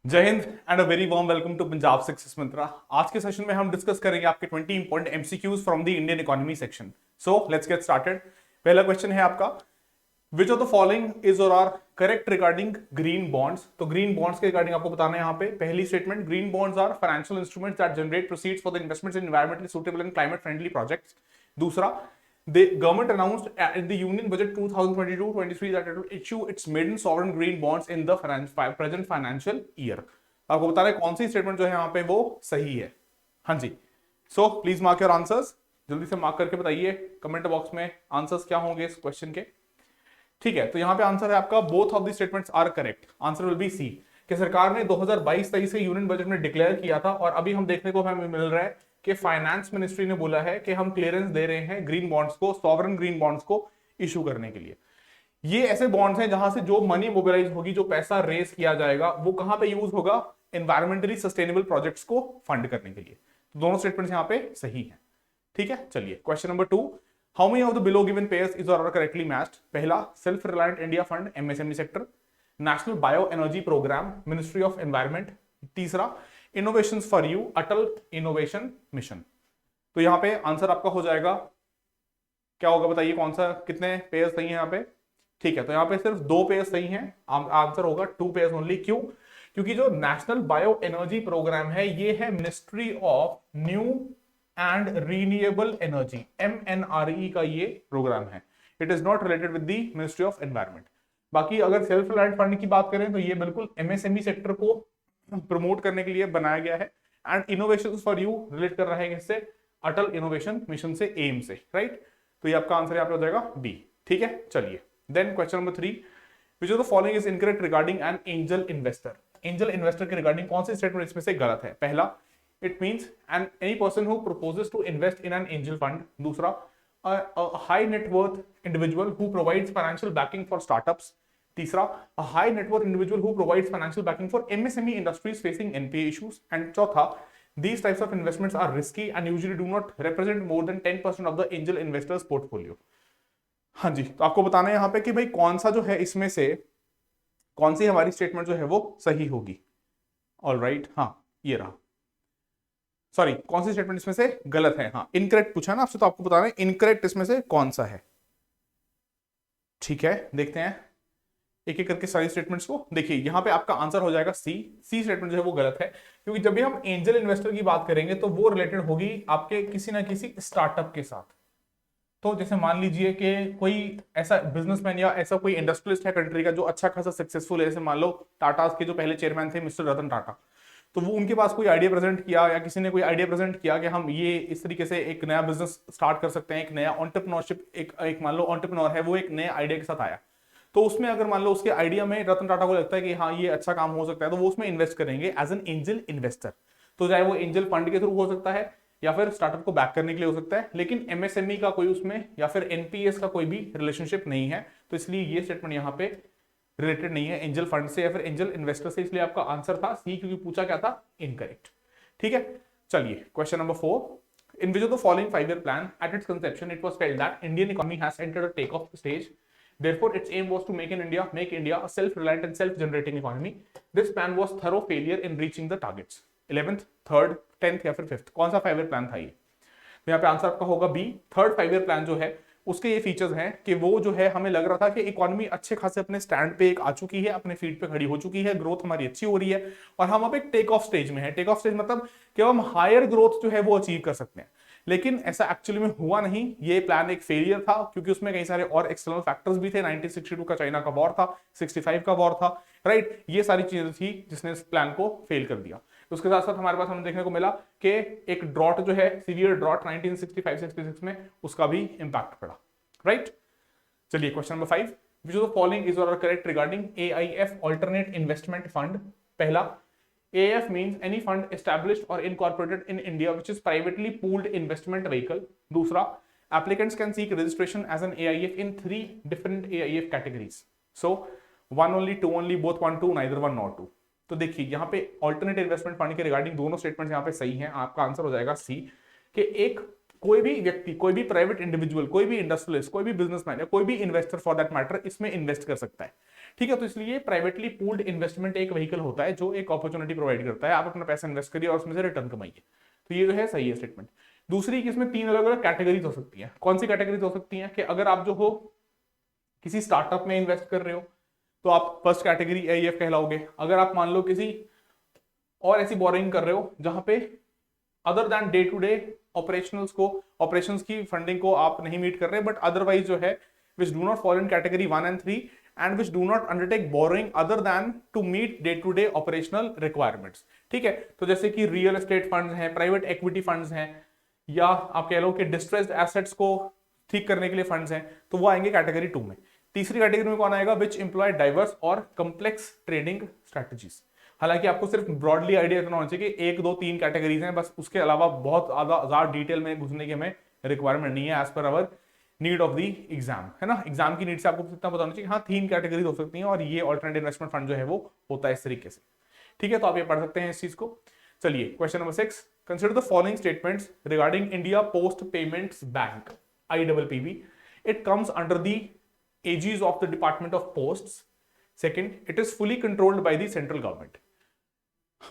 जय हिंद and a very warm welcome to Punjab success mantra. आज के सेशन में हम डिस्कस करेंगे आपके 20 important MCQs from the Indian economy section. So let's get started. पहला क्वेश्चन है आपका, which of the following is और are correct regarding green bonds. तो ग्रीन बॉन्ड्स के रिगार्डिंग आपको बताना है यहाँ पे पहली statement, green bonds are financial instruments that generate proceeds for the investments in environmentally suitable and climate friendly projects. दूसरा, the government announced in the union budget 2022-23 that it will issue its maiden sovereign green bonds in the present financial year। आपको बता रहे कौन सी statement जो है यहाँ पे वो सही है। हाँ जी, so please mark your answers, जल्दी से मार्क करके बताइए कमेंट बॉक्स में आंसर्स क्या होंगे इस क्वेश्चन के। ठीक है, तो यहाँ पे आंसर है आपका both of the statements are correct. Answer will be C कि सरकार ने 2022-23 के यूनियन बजट में डिक्लेयर किया था और अभी हम देखने को हमें मिल रहा है कि फाइनेंस मिनिस्ट्री ने बोला है कि हम क्लियरेंस दे रहे हैं ग्रीन बॉन्ड्स को, सॉवरन ग्रीन बॉन्ड्स को इशू करने के लिए। ये ऐसे बॉन्ड्स हैं जहां से जो मनी मोबिलाइज होगी, जो पैसा रेस किया जाएगा, वो कहां पे यूज होगा, एनवायरमेंटली सस्टेनेबल प्रोजेक्ट्स को फंड करने के लिए। तो दोनों स्टेटमेंट्स यहां पे सही हैं। ठीक है, चलिए question number 2, how many of the below given pairs is are correctly matched. पहला, self reliant India fund MSME sector, national bio energy program ministry of environment. तीसरा, innovations for you Atal innovation mission. तो यहां पे answer आपका हो जाएगा क्या होगा, बताइए कौन सा, कितने पेयर्स सही हैं यहाँ पे। ठीक है, तो यहाँ पे सिर्फ 2 पेयर्स सही हैं, आंसर होगा 2 पेयर्स ओनली। क्यों? क्योंकि जो नेशनल बायो एनर्जी प्रोग्राम है ये है ministry of new and renewable energy, MNRE का ये प्रोग्राम है। It is not related with the ministry of environment. बाकी अगर सेल्फ रिलायंट फंड की बात करें तो ये बिल्कुल MSME सेक्टर को प्रमोट करने के लिए बनाया गया है। And innovation for you relate कर रहा है इससे अटल इनोवेशन मिशन से, एम से, राइट। तो ये आपका आंसर यहाँ पे हो जाएगा बी। ठीक है, चलिए then question number 3, which of the following is incorrect regarding an angel investor. Angel investor के रिगार्डिंग कौन सी स्टेटमेंट इसमें से गलत है। पहला, it means an any person who proposes to invest in an angel fund. दूसरा, a high net worth individual who provides financial backing for startups। तीसरा, a high net worth individual who provides financial backing for MSME industries facing NPA issues। and चौथा, these types of investments are risky and usually do not represent more than 10% of the angel investors portfolio। हाँ जी, तो आपको बताना है यहाँ पे कि भाई कौन सा जो है इसमें से कौन सी हमारी स्टेटमेंट जो है वो सही होगी। ऑल राइट, हाँ ये रहा, सॉरी कौन सी स्टेटमेंट इसमें से गलत है। हाँ, इनकरेक्ट पूछा ना आपसे, तो आपको बताना है इनकरेक्ट इसमें से कौन सा है। ठीक है, देखते हैं एक एक करके सारी स्टेटमेंट्स को। देखिए यहाँ पे आपका आंसर हो जाएगा सी। सी स्टेटमेंट जो है वो गलत है, क्योंकि जब भी हम एंजल इन्वेस्टर की बात करेंगे तो वो रिलेटेड होगी आपके किसी ना किसी स्टार्टअप के साथ। तो जैसे मान लीजिए कि कोई ऐसा बिजनेसमैन या ऐसा कोई इंडस्ट्रियलिस्ट है कंट्री का जो अच्छा खासा सक्सेसफुल है, जैसे मान लो टाटा के जो पहले चेयरमैन थे मिस्टर रतन टाटा, तो वो उनके पास कोई आइडिया प्रेजेंट किया या किसी ने कोई आइडिया प्रेजेंट किया कि हम ये इस तरीके से एक नया बिजनेस स्टार्ट कर सकते हैं, एक नया एंटरप्रेन्योरशिप, एक मान लो एंटरप्रेन्योर है, वो एक नए आइडिया के साथ आया, तो उसमें अगर मान लो उसके आइडिया में रतन टाटा को लगता है कि हाँ ये अच्छा काम हो सकता है, तो वो उसमें इन्वेस्ट करेंगे एज एन एंजल इन्वेस्टर। तो चाहे वो एंजल फंड के थ्रू हो सकता है या फिर स्टार्टअप को बैक करने के लिए हो सकता है, लेकिन MSME का कोई उसमें या फिर NPS का कोई भी रिलेशनशिप नहीं है। तो इसलिए ये स्टेटमेंट यहाँ पे रिलेटेड नहीं है एंजल फंड से या फिर एंजल इन्वेस्टर से, इसलिए आपका आंसर था सी, क्योंकि पूछा क्या था, इनकरेक्ट। ठीक है, चलिए question number 4, in which of the following 5-year plan at its conception it was felt that Indian economy has entered a takeoff stage, therefore its aim was to make India a self-reliant and self-generating economy। This plan was thorough failure in reaching the targets। 11th, 3rd, 10th या फिर 5th, कौन सा 5-year plan था ये। तो यहाँ पे answer आपका होगा बी। 3rd 5-year प्लान जो है उसके ये फीचर्स हैं कि वो जो है हमें लग रहा था कि इकोनॉमी अच्छे खासे अपने स्टैंड पे एक आ चुकी है, अपने फीट पे खड़ी हो चुकी है, ग्रोथ हमारी अच्छी हो रही है और हम अब एक टेक ऑफ स्टेज में है। टेक ऑफ स्टेज मतलब कि हम हायर ग्रोथ जो है वो अचीव कर सकते हैं, लेकिन ऐसा एक्चुअली में हुआ नहीं। ये प्लान एक फेलियर था क्योंकि उसमें कई सारे और एक्सटर्नल फैक्टर्स भी थे। 1962 का चाइना का वॉर था, 65 का वॉर था, राइट। ये सारी चीजें थी जिसने इस प्लान को फेल कर दिया। उसके साथ साथ हमारे पास हमें देखने को मिला कि एक ड्रॉट जो है, सीवियर ड्रॉट 1965-66 में, उसका भी इंपैक्ट पड़ा, राइट। चलिए question number 5, which of the following is और correct regarding AIF alternate investment fund. पहला, AIF means any fund established or incorporated in India which is privately pooled investment vehicle। दूसरा, applicants can seek registration as an AIF in 3 different AIF categories। So one only, two only, both one, two, neither one nor two। तो देखिए यहाँ पे alternate investment fund के regarding दोनों statements यहाँ पे सही हैं। आपका आंसर हो जाएगा सी कि एक कोई भी व्यक्ति, कोई भी प्राइवेट इंडिविजुअल, कोई भी इंडस्ट्रियलिस्ट, कोई भी बिजनेसमैन या कोई भी इन्वेस्टर फॉर दैट मैटर इसमें इन्वेस्ट कर सकता है। ठीक है, तो इसलिए प्राइवेटली पूल्ड इन्वेस्टमेंट एक व्हीकल होता है जो एक अपॉर्चुनिटी प्रोवाइड करता है, आप अपना पैसा इन्वेस्ट करिए और उसमें से रिटर्न कमाइए। तो ये जो है सही है स्टेटमेंट। दूसरी कि इसमें 3 अलग अलग कैटेगरीज हो सकती है। कौन सी कैटेगरीज हो सकती है कि अगर आप जो हो किसी स्टार्टअप में इन्वेस्ट कर रहे हो तो आप फर्स्ट कैटेगरी AIF कहलाओगे। अगर आप मान लो किसी और ऐसी बोरिंग कर रहे हो जहां पे other than day to day operations की फंडिंग को आप नहीं मीट कर रहे, बट अदरवाइज जो है which do not follow in category 1 and 3 and which do not undertake borrowing other than to meet day to day operational requirements. ठीक है, तो जैसे कि रियल एस्टेट फंड्स हैं, प्राइवेट इक्विटी फंड्स हैं, या आप कह लो कि डिस्ट्रेस्ड एसेट्स को ठीक करने के लिए फंड्स हैं, तो वो आएंगे कैटेगरी 2 में। तीसरी कैटेगरी में कौन आएगा? विच एम्प्लॉय डाइवर्स और कम्प्लेक्स ट्रेडिंग स्ट्रेटजीज। हालांकि आपको सिर्फ ब्रॉडली आइडिया करना होना चाहिए कि 1 2 3 कैटेगरीज हैं बस, उसके अलावा बहुत ज्यादा डिटेल में घुसने की हमें रिक्वायरमेंट नहीं है as per our need of the exam, है ना। एग्जाम की नीड से आपको इतना पता होना चाहिए कि हाँ 3 कैटेगरीज हो सकती हैं और ये ऑल्टरनेटिव इन्वेस्टमेंट फंड जो है वो होता है इस तरीके से। ठीक है, तो आप ये पढ़ सकते हैं इस चीज को। चलिए question number 6, consider the following statements regarding India post payments bank IPPB। It comes under the aegis of the department of posts. Second, it is fully controlled by the central government.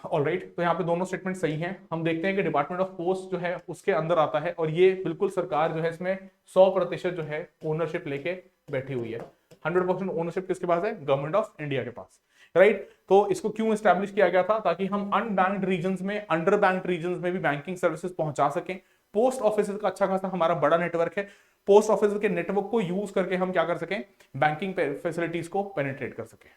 Alright, तो यहाँ पे दोनों statement सही हैं। हम देखते हैं कि डिपार्टमेंट ऑफ पोस्ट जो है उसके अंदर आता है और ये बिल्कुल सरकार जो है इसमें 100% जो है ओनरशिप लेके बैठी हुई है। 100% ओनरशिप किसके पास है? गवर्नमेंट ऑफ इंडिया के पास, राइट। तो इसको क्यों एस्टैब्लिश किया गया था? ताकि हम अनबैंक्ड रीजन में, अंडर बैंक्ड रीजन में भी बैंकिंग सर्विसेज पहुंचा सकें। पोस्ट ऑफिस का अच्छा खासा हमारा बड़ा नेटवर्क है, पोस्ट ऑफिस के नेटवर्क को यूज करके हम क्या कर सकें? बैंकिंग फैसिलिटीज को पेनिट्रेट कर सकें।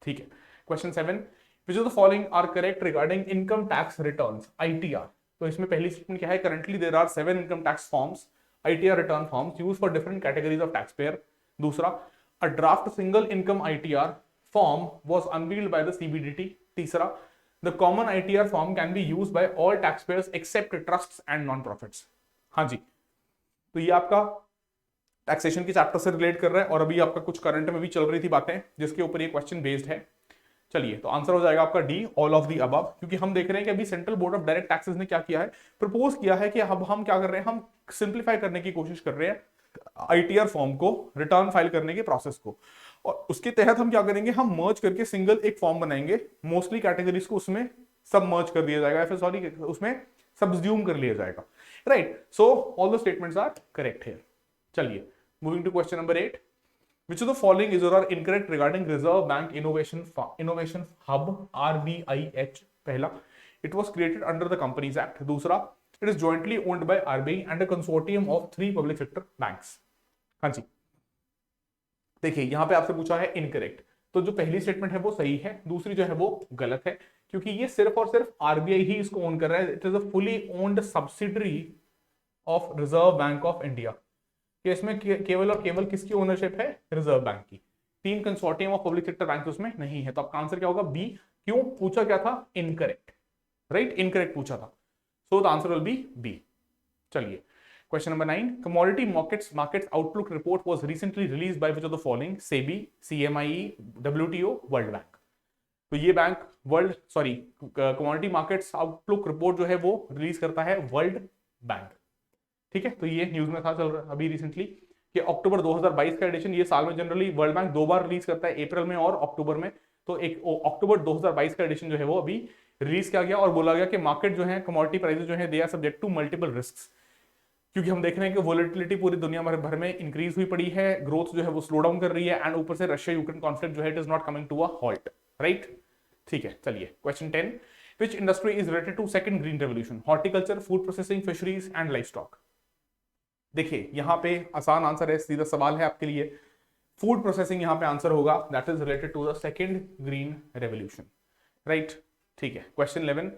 ठीक है, question 7, which of the following are correct regarding income tax returns ITR। तो इसमें पहली स्टेटमेंट क्या है? currently there are 7 income tax forms, ITR return forms used for different categories of taxpayer। दूसरा, a draft single income ITR form was unveiled by the CBDT। तीसरा, the common ITR form can be used by all taxpayers except trusts and non-profits। हाँ जी, तो ये आपका taxation के chapter से relate कर रहा है और अभी आपका कुछ करंट में भी चल रही थी बातें जिसके ऊपर ये क्वेश्चन बेस्ड है। चलिए, तो आंसर हो जाएगा आपका D, all of the above, क्योंकि हम देख रहे हैं कि अभी central board of direct taxes ने क्या किया है? प्रपोज किया है कि अब हम क्या कर रहे हैं? हम सिंप्लीफाई करने की कोशिश कर रहे हैं ITR फॉर्म को, रिटर्न फाइल करने के प्रोसेस को, और उसके तहत हम क्या करेंगे? हम मर्ज करके सिंगल एक फॉर्म बनाएंगे। मोस्टली कैटेगरीज को उसमें सब मर्ज कर दिया जाएगा, फिर सॉरी उसमें सब्ज्यूम कर लिया जाएगा, right. So all the statements are correct here. चलिए, moving to question number 8, which of the following is or are incorrect regarding Reserve Bank Innovation Hub RBIH? पहला, it was created under the Companies Act। दूसरा, it is jointly owned by RBI and a consortium of 3 public sector banks। हाँ जी, देखिए यहाँ पे आपसे पूछा है इनकरेक्ट, तो जो पहली स्टेटमेंट है वो सही है, दूसरी जो है वो गलत है, क्योंकि ये सिर्फ और सिर्फ RBI ही इसको ओन कर रहा है। It is a fully owned subsidiary of reserve bank of India. कि इसमें केवल और केवल किसकी ओनरशिप है? रिजर्व बैंक की। 3 consortium of public sector bank उसमें नहीं है, तो आपका आंसर क्या होगा? बी। क्यों पूछा क्या था? इनकरेक्ट, राइट, इनकरेक्ट पूछा था, so the answer will be B. चलिए, question number 9, commodity markets outlook report was recently released by which of the following? SEBI, CMIE, WTO, world bank. तो ये bank commodity markets outlook report जो है वो release करता है world bank. ठीक है, तो ये न्यूज में था चल रहा अभी रिसेंटली कि अक्टूबर 2022 का एडिशन, ये साल में जनरली वर्ल्ड बैंक 2 बार रिलीज करता है, अप्रैल में और अक्टूबर में। तो एक अक्टूबर 2022 का एडिशन जो है वो अभी रिलीज किया गया और बोला गया कि मार्केट जो है, कमोडिटी प्राइसेस जो है, they are subject to multiple risks. क्योंकि हम देख रहे हैं कि वोलेटिलिटी पूरी दुनिया भर में इंक्रीज हुई पड़ी है, ग्रोथ जो है वो स्लो डाउन कर रही है, एंड ऊपर से रशिया यूक्रेन कॉन्फ्लिक्ट जो है it is not coming to a halt, right. ठीक है, चलिए question 10, which industry is related to second green revolution? Horticulture, food processing, fisheries and livestock. देखिए यहाँ पे आसान आंसर है, सीधा सवाल है आपके लिए, फूड प्रोसेसिंग यहाँ पे आंसर होगा, that is related to the second green revolution, right. ठीक है, question 11,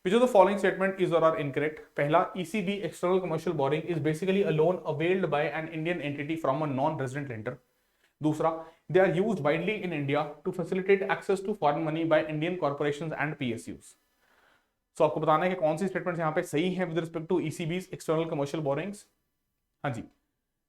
which of the following statement is or are incorrect? पहला, ECB external commercial borrowing is basically a loan availed by an Indian entity from a non-resident lender। दूसरा, they are used widely in India to facilitate access to foreign money by Indian corporations and PSUs। So आपको बताना है कि कौन सी statement यहाँ पे सही है with respect to ECB's external commercial borrowings। हाँ जी,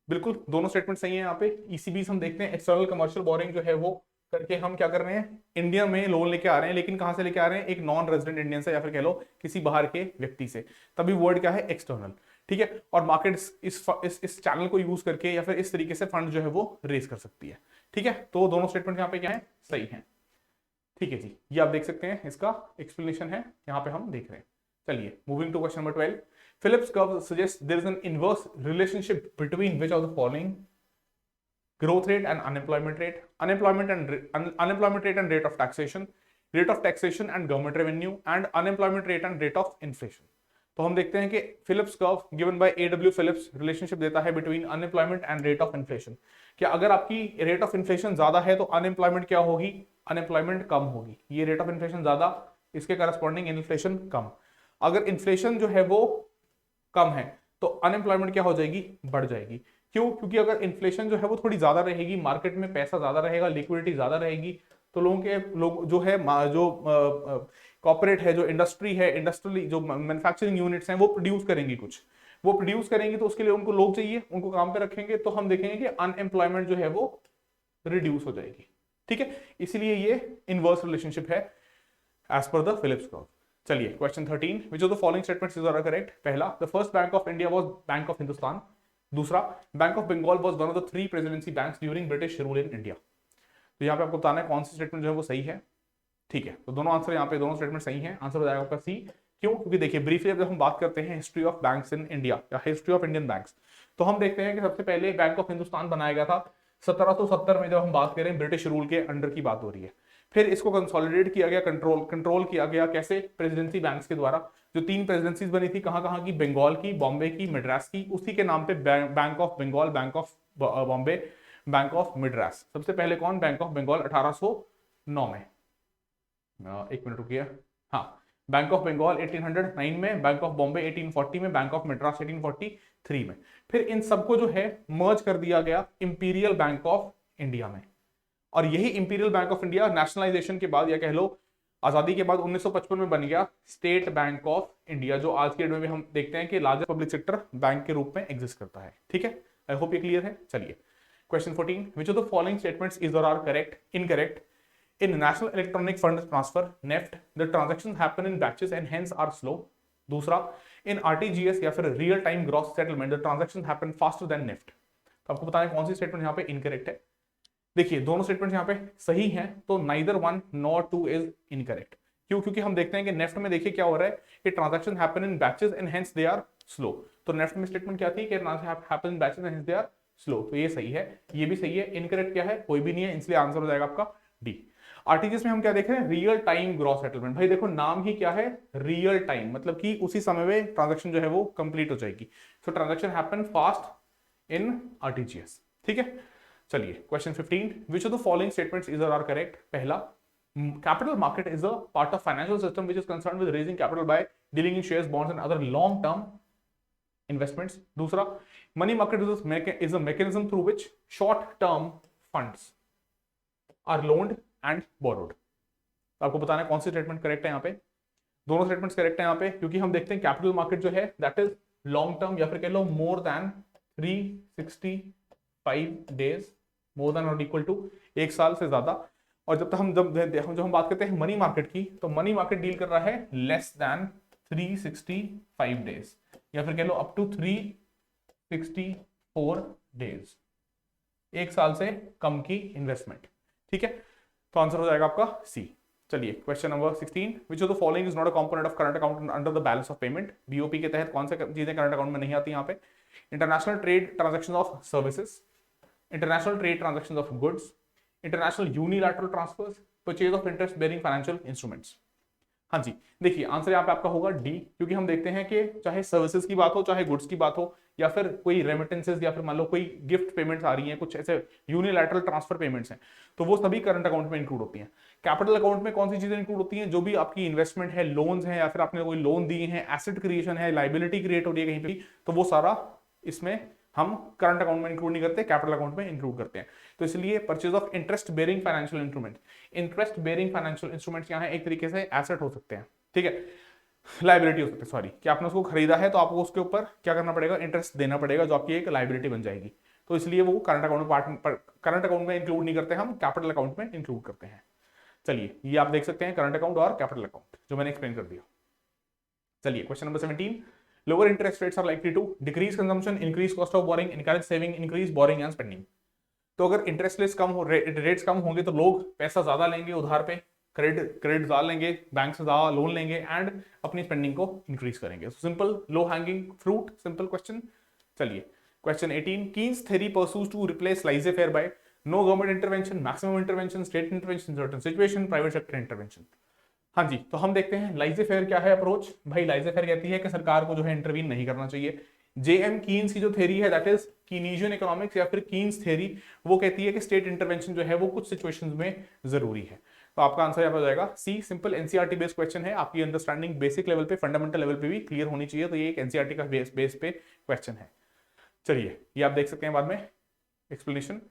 बिल्कुल दोनों स्टेटमेंट सही है। यहाँ पे ECB's हम देखते हैं एक्सटर्नल कमर्शियल बोरिंग जो है वो करके हम क्या कर रहे हैं? इंडिया में लोन लेके आ रहे हैं, लेकिन कहां से लेके आ रहे हैं? एक नॉन रेजिडेंट इंडियन से, या फिर कह लो किसी बाहर के व्यक्ति से, तभी वर्ड क्या है? एक्सटर्नल। ठीक है, और मार्केट इस चैनल को यूज करके या फिर इस तरीके से फंड जो है वो रेज कर सकती है। ठीक है, तो दोनों स्टेटमेंट यहाँ पे क्या है, सही है। ठीक है जी, ये आप देख सकते हैं, इसका एक्सप्लेनेशन है यहाँ पे हम देख रहे हैं। चलिए moving to question number 12। Phillips curve suggests there is an inverse relationship between which of the following: growth rate and unemployment rate, unemployment rate and rate of taxation and government revenue, and unemployment rate and rate of inflation। तो हम देखते हैं कि Phillips curve given by A.W. Phillips relationship देता है between unemployment and rate of inflation. कि अगर आपकी रेट ऑफ इन्फ्लेशन ज्यादा है तो अनएम्प्लॉयमेंट क्या होगी, अनएम्प्लॉयमेंट कम होगी। ये रेट ऑफ इन्फ्लेशन ज्यादा, इसके करस्पॉन्डिंग इन्फ्लेशन कम। अगर इन्फ्लेशन जो है वो कम है तो अनएम्प्लॉयमेंट क्या हो जाएगी, बढ़ जाएगी। क्यों, क्योंकि अगर इन्फ्लेशन जो है वो थोड़ी ज्यादा रहेगी, मार्केट में पैसा ज्यादा रहेगा, लिक्विडिटी ज्यादा रहेगी, तो लोग जो है जो कॉर्पोरेट है, जो इंडस्ट्री है, इंडस्ट्रियल जो मैन्युफैक्चरिंग यूनिट्स हैं वो प्रोड्यूस करेंगी, वो प्रोड्यूस करेंगी, तो उसके लिए उनको लोग चाहिए, उनको काम पे रखेंगे, तो हम देखेंगे कि अनएम्प्लॉयमेंट जो है वो रिड्यूस हो जाएगी। ठीक है, इसलिए ये इनवर्स रिलेशनशिप है as per the Phillips curve. चलिए question 13, which of the following statements are correct. पहला, the first bank of India was bank of Hindustan. दूसरा, bank of Bengal was one of the 3 presidency banks during British rule in India. तो यहाँ पे आपको बताना है कौन सी स्टेटमेंट जो है वो सही है। ठीक है, तो दोनों आंसर यहाँ पे, दोनों स्टेटमेंट सही है, आंसर हो जाएगा आपका सी। क्यों, क्योंकि देखिए ब्रीफली जब हम बात करते हैं history of banks in India या हिस्ट्री ऑफ इंडियन बैंक्स, तो हम देखते हैं कि सबसे पहले बैंक ऑफ हिंदुस्तान बनाया गया था 1770 में। जब हम बात करें ब्रिटिश रूल के अंडर की बात हो रही है, फिर इसको कंसोलिडेट किया गया, कंट्रोल किया गया कैसे, प्रेसिडेंसी बैंक्स के द्वारा। जो 3 प्रेसिडेंसीज बनी थी, कहाँ कहाँ की, बंगाल की, बॉम्बे की, मद्रास की, उसी के नाम पे Bank of Bengal, Bank of Bombay, Bank of Madras. सबसे पहले कौन, बैंक ऑफ बंगाल 1809 में, एक मिनट रुकिए, हाँ, बैंक ऑफ बंगाल 1809 में, बैंक ऑफ बॉम्बे 1840 में, बैंक ऑफ मद्रास 1843 में। फिर इन सबको जो है मर्ज कर दिया गया इंपीरियल बैंक ऑफ इंडिया में। और यही imperial bank of India nationalisation के बाद या कह लो आजादी के बाद 1955 में बन गया स्टेट बैंक ऑफ इंडिया, जो आज के डेट में भी हम देखते हैं कि लार्जेस्ट पब्लिक सेक्टर बैंक के रूप में एग्जिस्ट करता है। ठीक है, आई होप ये क्लियर है। चलिए question 14, which of the following statements is और are correct, incorrect. In National Electronic Fund Transfer (NEFT), the transactions happen in batches and hence are slow. दूसरा, in RTGS या फिर Real Time Gross Settlement, the transactions happen faster than NEFT। तो आपको बताना है कौन सी स्टेटमेंट यहाँ पे इनकरेक्ट है। देखिए दोनों स्टेटमेंट यहाँ पे सही हैं, तो neither 1 nor 2 is incorrect। क्यों, क्योंकि हम देखते हैं कि नेफ्ट में देखिए क्या हो रहा है कि transaction happen in batches and hence they are slow. तो नेफ्ट में स्टेटमेंट क्या थी कि happen in batches and hence they are slow, तो ये सही है, ये भी सही है। इनकरेक्ट क्या है, कोई भी नहीं है, इसलिए आंसर हो जाएगा आपका डी। आरटीजीएस में हम क्या देख रहे हैं, रियल टाइम ग्रॉस सेटलमेंट। भाई देखो नाम ही क्या है, रियल टाइम, मतलब कि उसी समय में ट्रांजैक्शन जो है वो कंप्लीट हो जाएगी। So transaction happen fast in RTGS. ठीक है, चलिए question 15, which of the following statements is are correct. पहला, capital market is a part of financial system which is concerned with raising capital by dealing in shares, bonds and other long term investments. दूसरा, money market is a mechanism through which short term funds are loaned and borrowed. आपको बताना है कौन सी statement correct है यहाँ पे। दोनों स्टेटमेंट्स करेक्ट है यहाँ पे, क्योंकि हम देखते हैं कैपिटल मार्केट जो है दैट इज लॉन्ग टर्म या फिर कह लो more than 365 days, more than और इक्वल टू, एक साल से ज्यादा। और जब हम बात करते हैं मनी मार्केट की, तो मनी मार्केट डील कर रहा है लेस देन 365 डेज या फिर कह लो अप टू 364 डेज, एक साल से कम की इन्वेस्टमेंट। ठीक है, तो आंसर हो जाएगा आपका सी। चलिए question number 16, which of the following is not a component of current account under the balance of payment. BOP के तहत कौन सी चीजें करंट अकाउंट में नहीं आती यहाँ पे। International trade transaction of services, international trade transaction of goods, international unilateral transfers, purchase of interest bearing financial instruments. हाँ जी, देखिए आंसर यहाँ पे आपका होगा डी, क्योंकि हम देखते हैं कि चाहे सर्विसेज की बात हो, चाहे गुड्स की बात हो, या फिर कोई रेमिटेंसेज या फिर मान लो कोई गिफ्ट पेमेंट्स आ रही हैं, कुछ ऐसे यूनिलैटरल ट्रांसफर पेमेंट्स हैं, तो वो सभी करंट अकाउंट में इंक्लूड होती हैं। कैपिटल अकाउंट में कौन सी चीजें इंक्लूड होती हैं, जो भी आपकी इन्वेस्टमेंट है, लोन्स हैं, या फिर आपने कोई लोन दिए हैं, एसेट क्रिएशन है, लाइबिलिटी क्रिएट हो रही है कहीं पे, तो वो सारा इसमें हम करंट अकाउंट में इंक्लूड नहीं करते, कैपिटल अकाउंट में इंक्लूड करते हैं। तो इसलिए purchase of interest bearing financial instrument, interest bearing financial instruments यहाँ एक तरीके से एसेट हो सकते हैं। ठीक है, लाइबिलिटी हो सकती है, सॉरी, कि आपने उसको खरीदा है तो आपको उसके ऊपर क्या करना पड़ेगा, इंटरेस्ट देना पड़ेगा, जो आपकी एक लाइबिलिटी बन जाएगी। तो इसलिए वो करंट अकाउंट में इंक्लूड नहीं करते, हम कैपिटल अकाउंट में इंक्लूड करते हैं। चलिए ये आप देख सकते हैं करंट अकाउंट और कैपिटल अकाउंट जो मैंने एक्सप्लेन कर दिया। चलिए question number 17, Lower interest rates are likely to decrease consumption, increase cost of borrowing, encourage saving, increase borrowing and spending. तो अगर इंटरेस्ट रेट्स कम हो, रेट्स कम होंगे तो लोग पैसा ज्यादा लेंगे उधार पे, क्रेडिट ज्यादा लेंगे, बैंक से ज्यादा लोन लेंगे एंड अपनी स्पेंडिंग को इंक्रीज करेंगे. Simple, low hanging fruit, simple question. चलिए question 18. Keynes theory pursues to replace laissez faire by no government intervention, maximum intervention, state intervention, certain situation, private sector intervention. हाँ जी, तो हम देखते हैं लाइजे फेयर क्या है अप्रोच. भाई लाइजे फेयर कहती है कि सरकार को जो है इंटरवीन नहीं करना चाहिए. जेएम कीन्स की जो थ्योरी है दैट इज कीनीजियन इकोनॉमिक्स या फिर कीन्स थ्योरी, वो कहती है कि स्टेट इंटरवेंशन जो है वो कुछ सिचुएशंस में जरूरी है. तो आपका आंसर यहाँ पे हो जाएगा सी. सिंपल एनसीईआरटी बेस्ड क्वेश्चन है, आपकी अंडरस्टैंडिंग बेसिक लेवल पे, फंडामेंटल लेवल पे भी क्लियर होनी चाहिए. तो ये एक एनसीईआरटी का बेस पे क्वेश्चन है. चलिए ये आप देख सकते हैं बाद में explanation.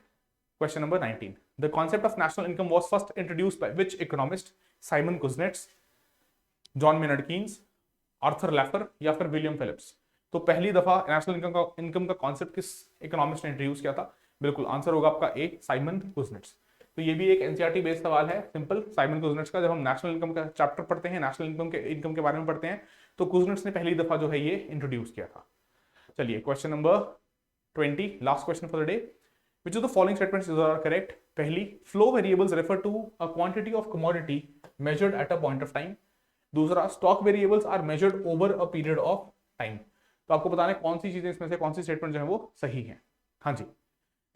Question number 19. The concept of national income was first introduced by which economist? Simon Kuznets, John Maynard Keynes, Arthur Laffer या फिर विलियम फिलिप्स. तो पहली दफा नेशनल इनकम का कॉन्सेप्ट किस इकोनॉमिस्ट ने इंट्रोड्यूस किया था? बिल्कुल आंसर होगा आपका ए, साइमन कुजनेट्स. तो ये भी एक एनसीईआरटी बेस्ड सवाल है. सिंपल, साइमन कुजनेट्स का जब हम नेशनल इनकम का चैप्टर पढ़ते हैं, नेशनल इनकम के बारे में पढ़ते हैं, तो कुजनेट्स ने पहली दफा जो है ये इंट्रोड्यूस किया था. चलिए question number 20, last question for the day. Which of the following statements are correct? पहली, flow variables refer to a quantity of commodity measured at a point of time. दूसरा, stock variables are measured over a period of time. तो आपको बताना है कौन सी चीजें इसमें से, कौन सी स्टेटमेंट जो है वो सही है. हाँ जी,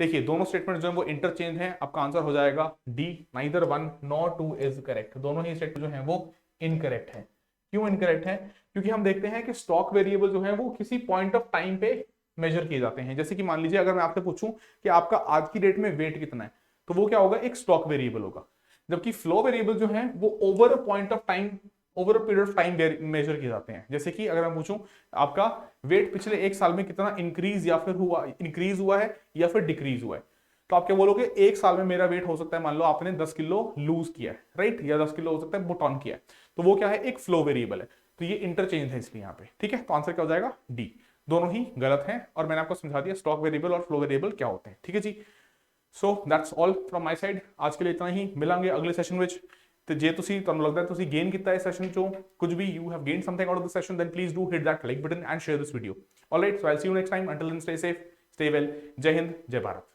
देखिए दोनों स्टेटमेंट जो है वो इंटरचेंज है. आपका आंसर हो जाएगा D, neither 1 nor 2 is correct. दोनों ही स्टेटमेंट जो है वो इनकरेक्ट है. क्यों इनकरेक्ट है? क्योंकि हम देखते हैं कि स्टॉक वेरिएबल जो है वो किसी पॉइंट ऑफ टाइम पे मेजर किए जाते हैं. जैसे कि मान लीजिए अगर मैं आपसे पूछूं कि आपका आज की डेट में वेट कितना है, तो वो क्या होगा? एक स्टॉक वेरिएबल होगा. जबकि फ्लो वेरिएबल जो है वो over a point of time, over a period of time measure किए जाते हैं. जैसे कि अगर मैं पूछूं आपका वेट पिछले एक साल में कितना इंक्रीज या फिर इंक्रीज हुआ है या फिर डिक्रीज हुआ है, तो आप क्या बोलोगे? एक साल में मेरा वेट हो सकता है, मान लो आपने 10 किलो लूज किया है, राइट, या 10 किलो हो सकता है पुट ऑन किया है. तो वो क्या है? एक फ्लो वेरिएबल है. तो ये इंटरचेंज है इसलिए यहाँ पे. ठीक है, तो आंसर क्या हो जाएगा? डी. दोनों ही गलत हैं और मैंने आपको समझा दिया स्टॉक वेरिएबल और फ्लो वेरिएबल क्या होते हैं. ठीक है जी. So that's all from my side. आज के लिए इतना ही. मिलांगे अगले सेशन में. तो जे ਤੁਹਾਨੂੰ ਲੱਗਦਾ ਤੁਸੀਂ ਗੇਨ ਕੀਤਾ ਹੈ ਸੈਸ਼ਨ ਚੋਂ ਕੁਝ ਵੀ, you have gained something out of the session, then please do hit that like button and share this video. All right, so I'll see you next time. Until then, stay safe, stay well. Jai Hind, Jai Bharat.